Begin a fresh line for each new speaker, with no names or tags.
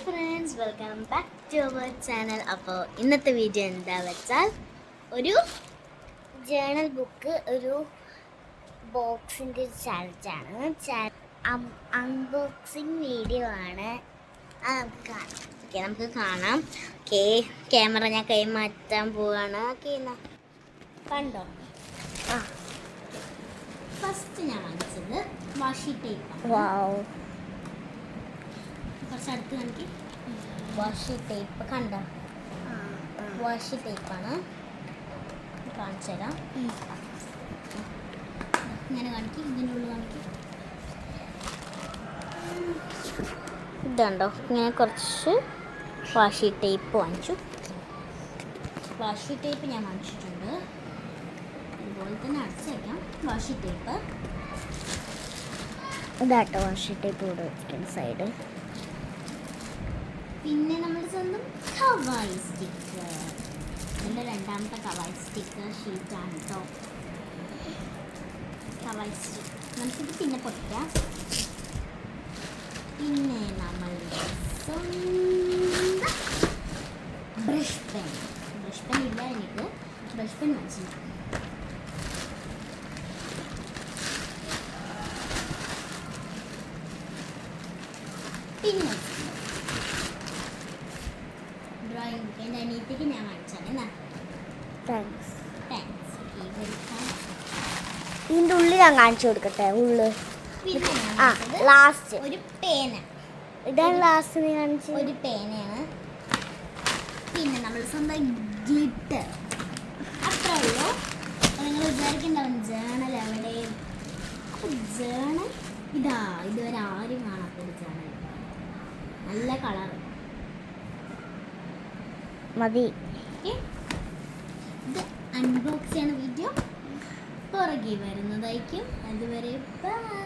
Friends, welcome back to our channel. അപ്പോൾ ഇന്നത്തെ video എന്താ വെച്ചാൽ ഒരു ജേണൽ ബുക്ക് ഒരു ബോക്സിൻ്റെ ചാലഞ്ചാണ്. അൺബോക്സിങ് വീഡിയോ ആണ്. നമുക്ക് കാണാം. ക്യാമറ ഞാൻ കൈമാറ്റാൻ പോവാണ്. കണ്ടോ? ഫസ്റ്റ് ഞാൻ വാങ്ങിച്ചത് വാഷി ടേപ്പാണ്. കുറച്ച് അടുത്ത് കാണിക്ക്. വാഷി ടേപ്പ് കണ്ട വാഷി ടേപ്പാണ്. കാണിച്ചു തരാം. ഇങ്ങനെ കാണിക്ക്, ഇതിൻ്റെ ഉള്ളിൽ കാണിക്ക്. ഇതുണ്ടോ, ഇങ്ങനെ കുറച്ച് വാഷി ടേപ്പ് വാങ്ങിച്ചു. വാഷി ടേപ്പ് ഞാൻ വാങ്ങിച്ചിട്ടുണ്ട്. അതുപോലെ തന്നെ അടച്ചു വയ്ക്കാം. വാഷി ടേപ്പ് ഇതാട്ടോ, വാഷി ടേപ്പ് ഇവിടെ വെച്ചിട്ടുണ്ട് സൈഡ്. പിന്നെ നമ്മുടെ സ്വന്തം കവായി സ്റ്റിക്കർ. എൻ്റെ രണ്ടാമത്തെ കവായി സ്റ്റിക്കർ ഷീറ്റാണ് കേട്ടോ. കവായി സ്റ്റിക്കർ നമുക്കിത് പിന്നെ പൊട്ടിക്കാം. പിന്നെ നമ്മളുടെ സ്വന്തം ബ്രഷ് പെൻ. ബ്രഷ് പെൻ ഇല്ല എനിക്ക്. ബ്രഷ് പെൻ വാങ്ങിച്ചു. പിന്നെ ഡ്രോയിങ് എൻ്റെ അനിയത്തിക്ക് ഞാൻ വാങ്ങിച്ചാണ്. താങ്ക്സ്. ഇതിൻ്റെ ഉള്ളിൽ ഞാൻ കാണിച്ചു കൊടുക്കട്ടെ. ഉള്ളു ലാസ്റ്റ് ഒരു പേന. ഇതാണ് ലാസ്റ്റ് നീ കാണിച്ചു. ഒരു പേനയാണ്. പിന്നെ നമ്മൾ സ്വന്തം ഗ്ലിറ്റർ. അത്രേ ഉള്ളൂ. നിങ്ങൾ വിചാരിക്കുന്നുണ്ടാവും ജേണൽ എവിടെ. ജേണൽ ഇതാ, ഇതുവരെ ആരും കാണാത്തൊരു ജേണൽ. നല്ല കളർ മതി. ഇത് അൺബോക്സ് ചെയ്യണ വീഡിയോ പുറകെ വരുന്നതായിരിക്കും. അതുവരെ ബൈ.